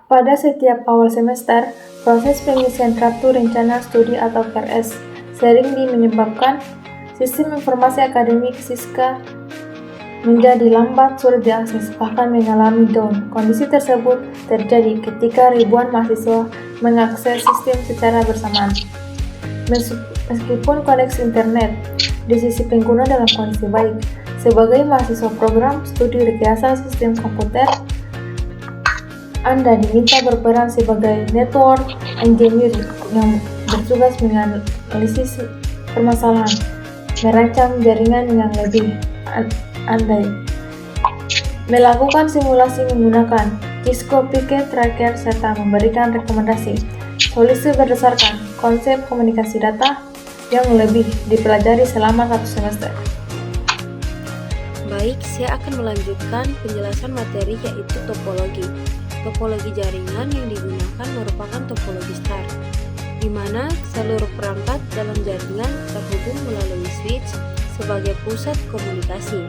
Pada setiap awal semester, proses pengisian Kartu Rencana Studi atau KRS sering menyebabkan sistem informasi akademik Siska menjadi lambat, sulit diakses, bahkan mengalami down. Kondisi tersebut terjadi ketika ribuan mahasiswa mengakses sistem secara bersamaan. Meskipun koneksi internet di sisi pengguna dalam kondisi baik, sebagai mahasiswa program studi rekayasa sistem komputer, Anda diminta berperan sebagai network engineer yang bertugas menganalisis permasalahan, merancang jaringan yang lebih andai, melakukan simulasi menggunakan Cisco Picket Tracker, serta memberikan rekomendasi solusi berdasarkan konsep komunikasi data yang lebih dipelajari selama 1 semester. Baik, saya akan melanjutkan penjelasan materi yaitu topologi. Topologi jaringan yang digunakan merupakan topologi star, di mana seluruh perangkat dalam jaringan terhubung melalui switch sebagai pusat komunikasi.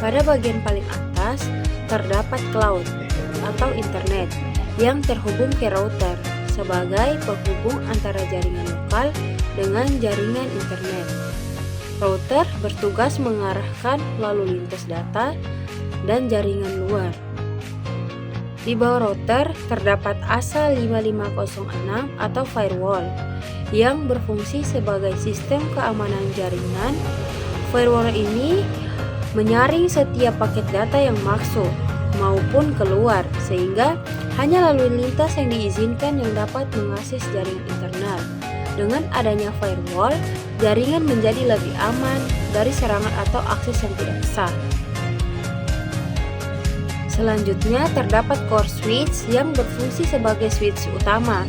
Pada bagian paling atas terdapat cloud atau internet yang terhubung ke router sebagai penghubung antara jaringan lokal dengan jaringan internet. Router bertugas mengarahkan lalu lintas data dan jaringan luar. Di bawah router terdapat ASA5506 atau firewall yang berfungsi sebagai sistem keamanan jaringan. Firewall ini menyaring setiap paket data yang masuk maupun keluar, sehingga hanya lalu lintas yang diizinkan yang dapat mengakses jaringan internal. Dengan adanya firewall, jaringan menjadi lebih aman dari serangan atau akses yang tidak sah. Selanjutnya terdapat core switch yang berfungsi sebagai switch utama.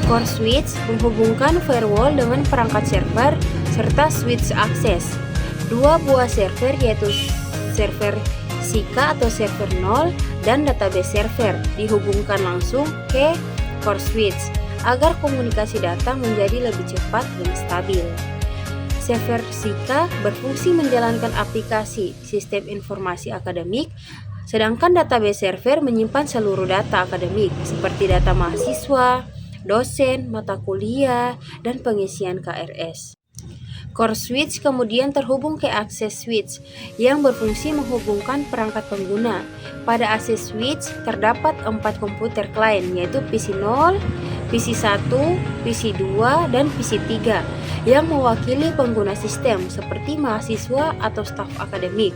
Core switch menghubungkan firewall dengan perangkat server serta switch akses. Dua buah server yaitu server SIKA atau server 0 dan database server dihubungkan langsung ke core switch agar komunikasi data menjadi lebih cepat dan stabil. Server SIKA berfungsi menjalankan aplikasi sistem informasi akademik, sedangkan database server menyimpan seluruh data akademik seperti data mahasiswa, dosen, mata kuliah, dan pengisian KRS. Core switch kemudian terhubung ke access switch yang berfungsi menghubungkan perangkat pengguna. Pada access switch terdapat 4 komputer klien yaitu PC 0, PC 1, PC 2, dan PC 3 yang mewakili pengguna sistem seperti mahasiswa atau staf akademik.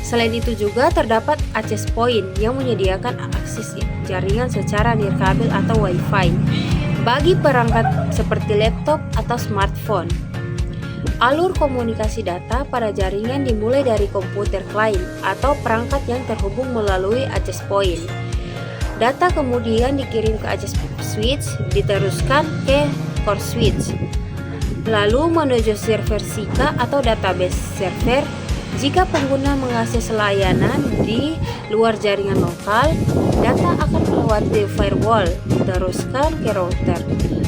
Selain itu juga terdapat access point yang menyediakan akses jaringan secara nirkabel atau Wi-Fi bagi perangkat seperti laptop atau smartphone. Alur komunikasi data pada jaringan dimulai dari komputer klien atau perangkat yang terhubung melalui access point. Data kemudian dikirim ke access switch, diteruskan ke core switch, lalu menuju server SIKA atau database server. Jika pengguna mengakses layanan di luar jaringan lokal, data akan melewati firewall, diteruskan ke router,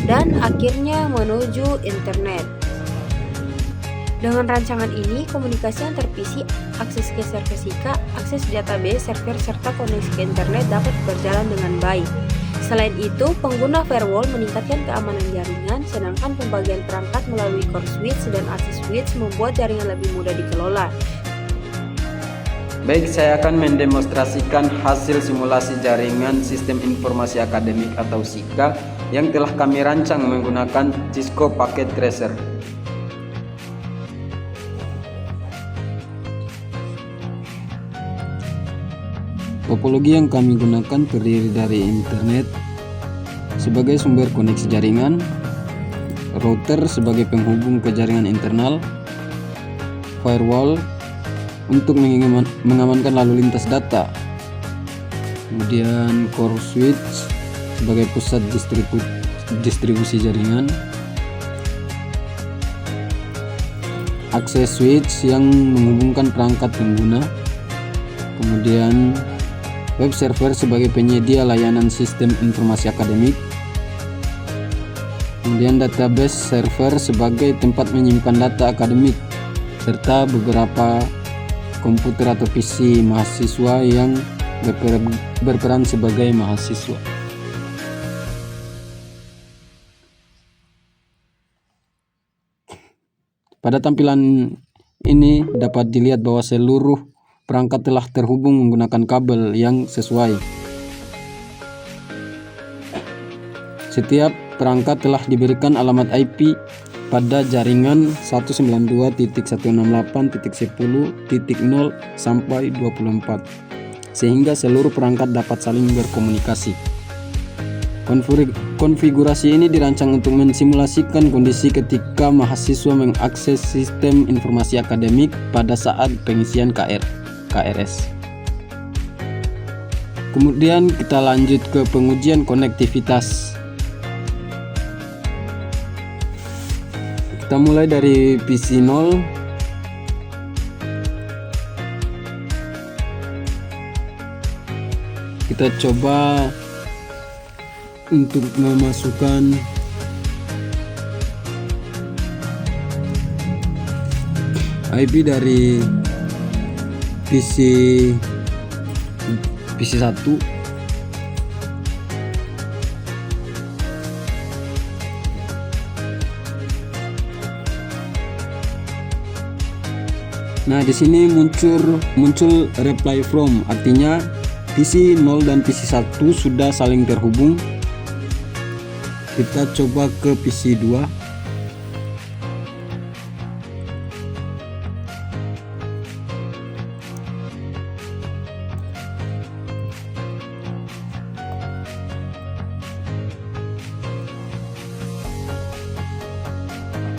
dan akhirnya menuju internet. Dengan rancangan ini, komunikasi antar PC, akses ke server SIKA, akses database server, serta koneksi ke internet dapat berjalan dengan baik. Selain itu, pengguna firewall meningkatkan keamanan jaringan, sedangkan pembagian perangkat melalui core switch dan access switch membuat jaringan lebih mudah dikelola. Baik, saya akan mendemonstrasikan hasil simulasi jaringan sistem informasi akademik atau SIKA yang telah kami rancang menggunakan Cisco Packet Tracer. Topologi yang kami gunakan terdiri dari internet sebagai sumber koneksi jaringan, router sebagai penghubung ke jaringan internal, firewall untuk mengamankan lalu lintas data, kemudian core switch sebagai pusat distribusi jaringan, access switch yang menghubungkan perangkat pengguna, kemudian web server sebagai penyedia layanan sistem informasi akademik, kemudian database server sebagai tempat menyimpan data akademik, serta beberapa komputer atau PC mahasiswa yang berperan sebagai mahasiswa. Pada tampilan ini dapat dilihat bahwa seluruh perangkat telah terhubung menggunakan kabel yang sesuai. Setiap perangkat telah diberikan alamat IP pada jaringan 192.168.10.0 sampai 24, sehingga seluruh perangkat dapat saling berkomunikasi. Konfigurasi ini dirancang untuk mensimulasikan kondisi ketika mahasiswa mengakses sistem informasi akademik pada saat pengisian KRS. Kemudian kita lanjut ke pengujian konektivitas. Kita mulai dari PC 0. Kita coba untuk memasukkan IP dari PC 1. Nah, di sini muncul reply from, artinya PC 0 dan PC 1 sudah saling terhubung. Kita coba ke PC 2.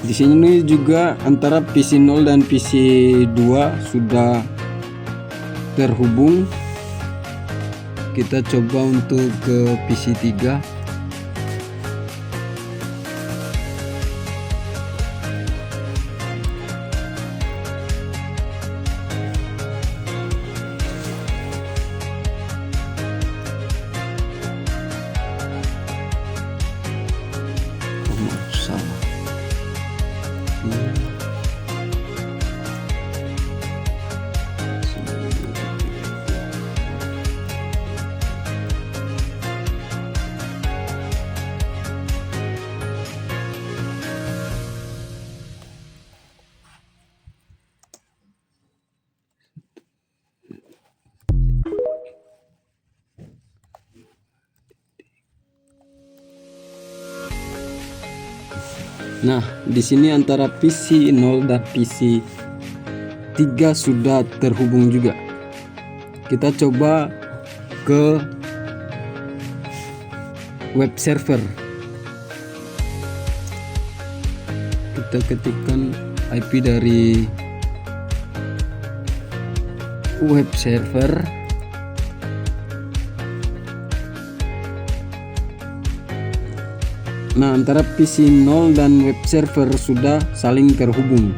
Di sini juga antara PC 0 dan PC 2 sudah terhubung. Kita coba untuk ke PC 3. Salah. Nah, di sini antara PC 0 dan PC 3 sudah terhubung juga. Kita coba ke web server. Kita ketikkan IP dari web server. Nah, antara PC 0 dan web server sudah saling terhubung.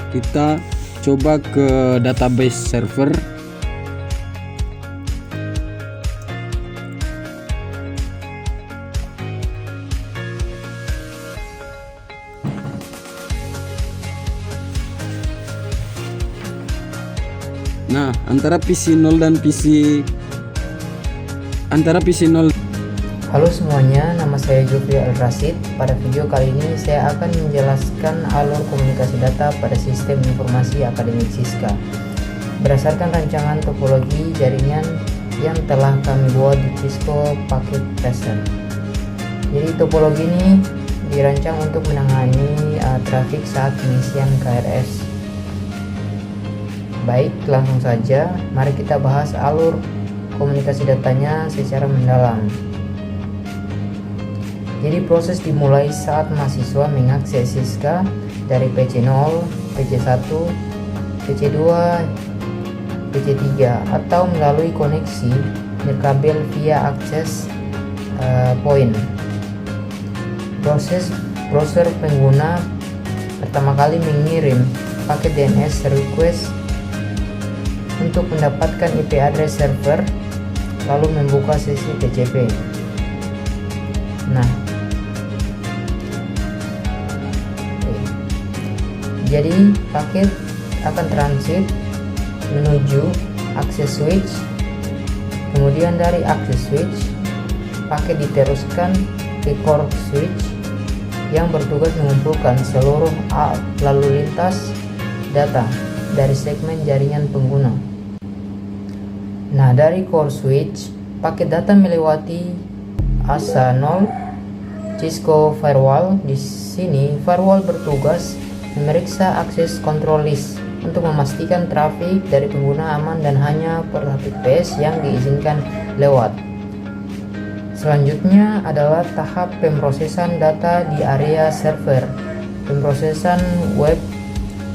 Kita coba ke database server. Nah, antara PC 0 dan PC 0. Halo semuanya, nama saya Jufri Al-Rasid. Pada video kali ini saya akan menjelaskan alur komunikasi data pada sistem informasi akademik Siska berdasarkan rancangan topologi jaringan yang telah kami buat di Cisco Packet Tracer. Jadi topologi ini dirancang untuk menangani trafik saat pengisian KRS. Baik, langsung saja mari kita bahas alur komunikasi datanya secara mendalam. Jadi proses dimulai saat mahasiswa mengakses Siska dari PC 0, PC 1, PC 2, PC 3 atau melalui koneksi nirkabel via akses point. Proses browser pengguna pertama kali mengirim paket DNS request untuk mendapatkan IP address server, lalu membuka sesi TCP. Nah, jadi paket akan transit menuju access switch, kemudian dari access switch paket diteruskan ke core switch, yang bertugas mengumpulkan seluruh lalu lintas data dari segmen jaringan pengguna. Nah, dari core switch, paket data melewati ASA 0 Cisco Firewall. Di sini, firewall bertugas memeriksa akses control list untuk memastikan trafik dari pengguna aman dan hanya per HTTPS yang diizinkan lewat. Selanjutnya adalah tahap pemrosesan data di area server. Pemrosesan web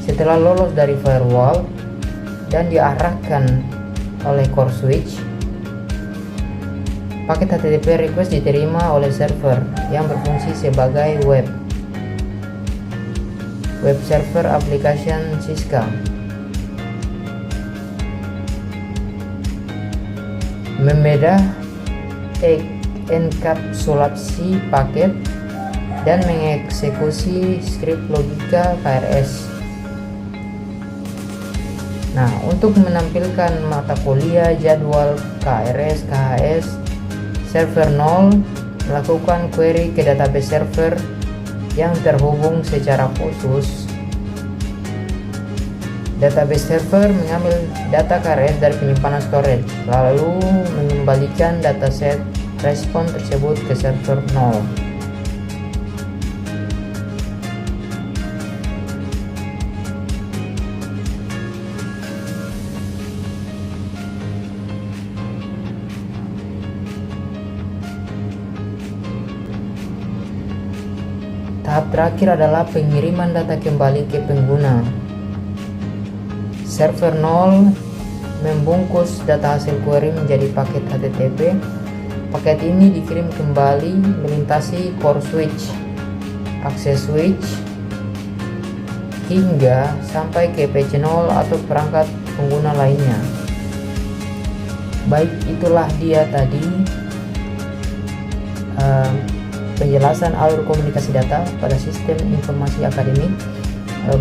setelah lolos dari firewall dan diarahkan oleh core switch, paket HTTP request diterima oleh server yang berfungsi sebagai web server application Siska. Membedah enkapsulasi paket dan mengeksekusi skrip logika KRS. Nah, untuk menampilkan mata kuliah jadwal KRS KHS, server 0 melakukan query ke database server yang terhubung secara khusus. Database server mengambil data KRS dari penyimpanan storage, lalu mengembalikan dataset respon tersebut ke server 0. Tahap terakhir adalah pengiriman data kembali ke pengguna. Server 0 membungkus data hasil query menjadi paket HTTP. Paket ini dikirim kembali melintasi core switch, access switch, hingga sampai ke PC0 atau perangkat pengguna lainnya. Baik, itulah dia tadi penjelasan alur komunikasi data pada sistem informasi akademik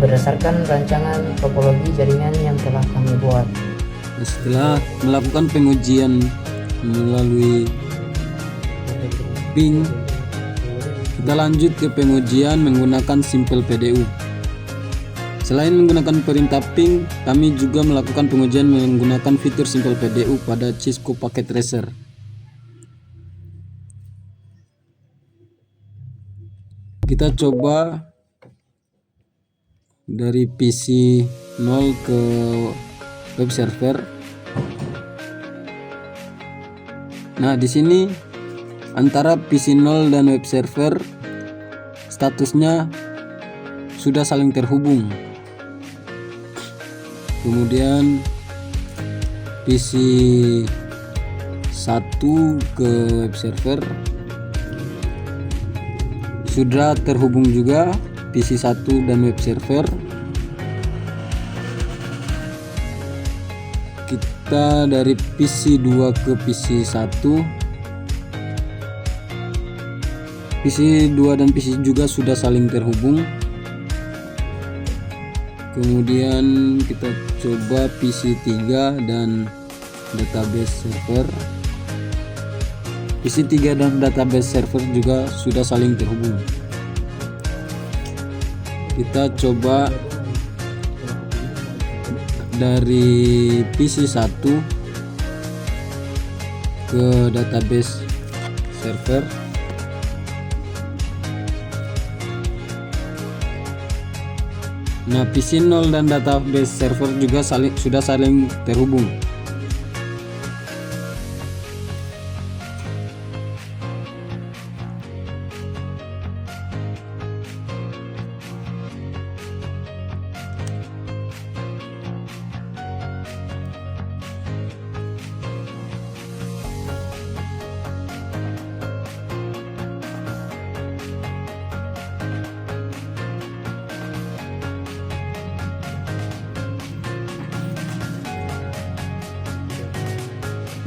berdasarkan rancangan topologi jaringan yang telah kami buat. Setelah melakukan pengujian melalui ping, kita lanjut ke pengujian menggunakan Simple PDU. Selain menggunakan perintah ping, kami juga melakukan pengujian menggunakan fitur Simple PDU pada Cisco Packet Tracer. Kita coba dari PC 0 ke web server. Nah, di sini antara PC 0 dan web server statusnya sudah saling terhubung. Kemudian PC 1 ke web server sudah terhubung juga, PC 1 dan web server. Kita dari PC 2 ke PC 1, PC 2 dan PC juga sudah saling terhubung. Kemudian kita coba PC 3 dan database server. PC 3 dan database server juga sudah saling terhubung. Kita coba dari PC 1 ke database server. Nah, PC 0 dan database server juga sudah saling terhubung.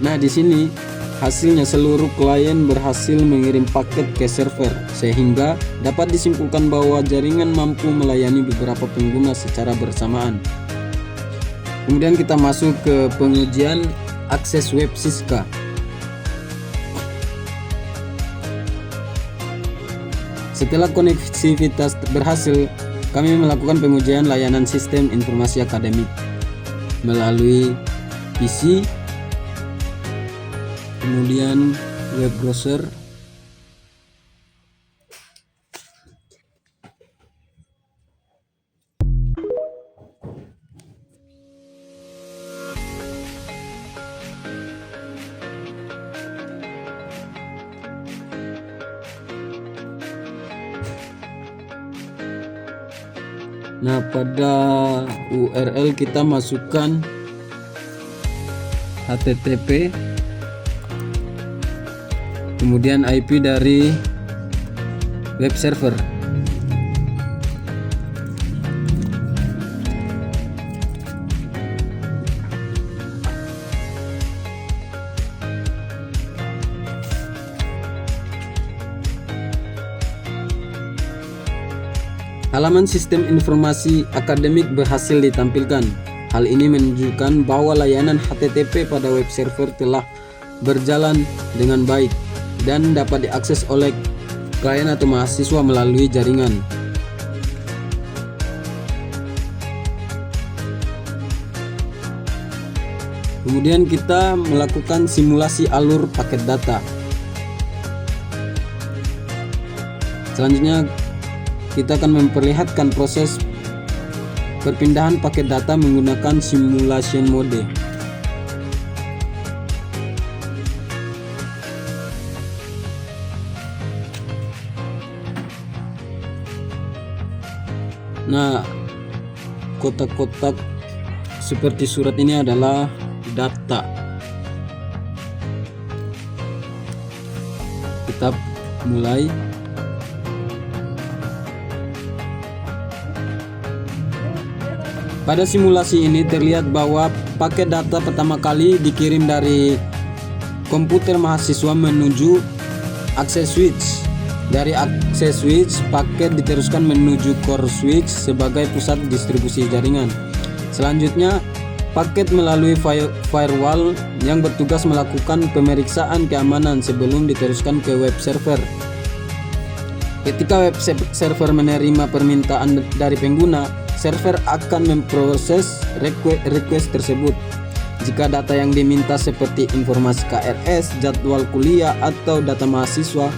Nah, di sini hasilnya seluruh klien berhasil mengirim paket ke server, sehingga dapat disimpulkan bahwa jaringan mampu melayani beberapa pengguna secara bersamaan. Kemudian kita masuk ke pengujian akses web Siska. Setelah konektivitas berhasil, kami melakukan pengujian layanan sistem informasi akademik melalui PC, kemudian web browser, nah pada URL kita masukkan HTTP, kemudian IP dari web server. Halaman sistem informasi akademik berhasil ditampilkan. Hal ini menunjukkan bahwa layanan HTTP pada web server telah berjalan dengan baik dan dapat diakses oleh klien atau mahasiswa melalui jaringan. Kemudian kita melakukan simulasi alur paket data. Selanjutnya kita akan memperlihatkan proses perpindahan paket data menggunakan simulation mode. Nah, kotak-kotak seperti surat ini adalah data. Kita mulai. Pada simulasi ini terlihat bahwa paket data pertama kali dikirim dari komputer mahasiswa menuju access switch. Dari access switch, paket diteruskan menuju core switch sebagai pusat distribusi jaringan. Selanjutnya, paket melalui firewall yang bertugas melakukan pemeriksaan keamanan sebelum diteruskan ke web server. Ketika web server menerima permintaan dari pengguna, server akan memproses request tersebut. Jika data yang diminta seperti informasi KRS, jadwal kuliah, atau data mahasiswa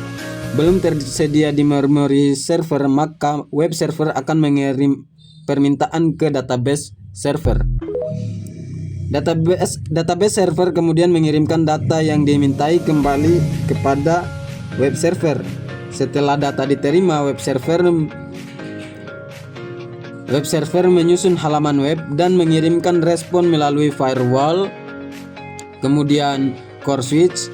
belum tersedia di memori server, maka web server akan mengirim permintaan ke database server. Database server kemudian mengirimkan data yang dimintai kembali kepada web server. Setelah data diterima, web server menyusun halaman web dan mengirimkan respon melalui firewall, kemudian core switch,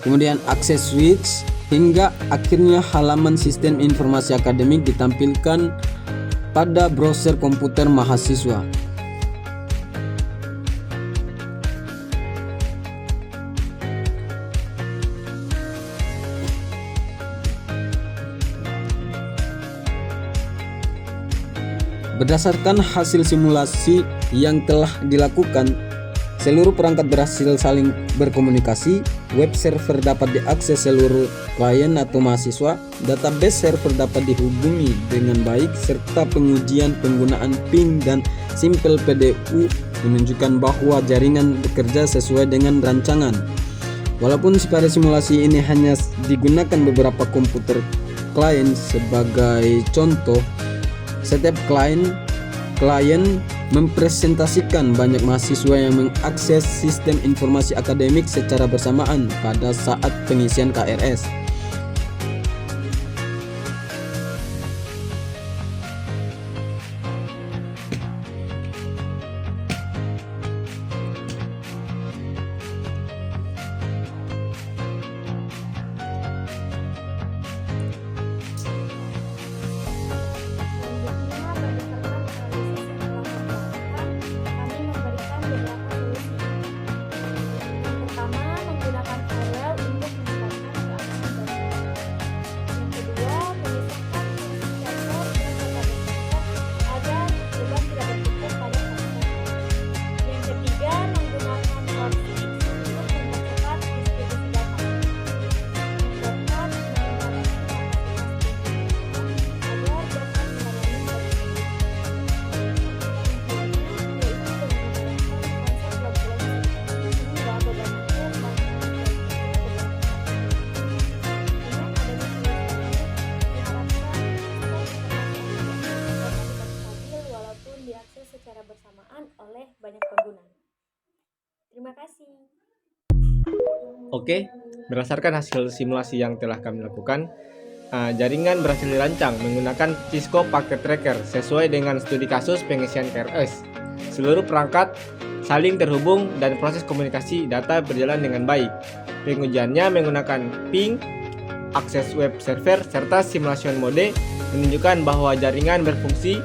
kemudian access switch, hingga akhirnya halaman sistem informasi akademik ditampilkan pada browser komputer mahasiswa. Berdasarkan hasil simulasi yang telah dilakukan, seluruh perangkat berhasil saling berkomunikasi, web server dapat diakses seluruh klien atau mahasiswa, database server dapat dihubungi dengan baik, serta pengujian penggunaan ping dan simpel PDU menunjukkan bahwa jaringan bekerja sesuai dengan rancangan. Walaupun pada simulasi ini hanya digunakan beberapa komputer klien sebagai contoh, setiap klien mempresentasikan banyak mahasiswa yang mengakses sistem informasi akademik secara bersamaan pada saat pengisian KRS. Oke, berdasarkan hasil simulasi yang telah kami lakukan, jaringan berhasil dirancang menggunakan Cisco Packet Tracker sesuai dengan studi kasus pengisian KRS. Seluruh perangkat saling terhubung dan proses komunikasi data berjalan dengan baik. Pengujiannya menggunakan ping, akses web server, serta simulasi mode menunjukkan bahwa jaringan berfungsi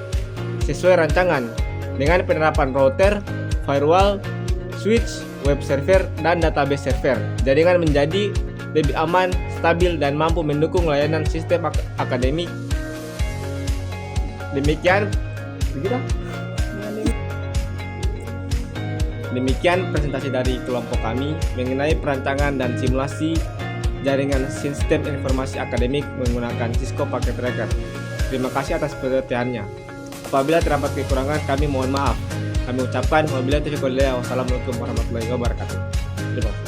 sesuai rancangan dengan penerapan router, firewall, switch, web server, dan database server. Jaringan menjadi lebih aman, stabil, dan mampu mendukung layanan sistem akademik. Demikian presentasi dari kelompok kami mengenai perancangan dan simulasi jaringan sistem informasi akademik menggunakan Cisco Packet Tracker. Terima kasih atas perhatiannya. Apabila terdapat kekurangan, kami mohon maaf. Kami ucapkan wabillahi taufiq wal hidayah. Wassalamualaikum warahmatullahi wabarakatuh. Terima kasih.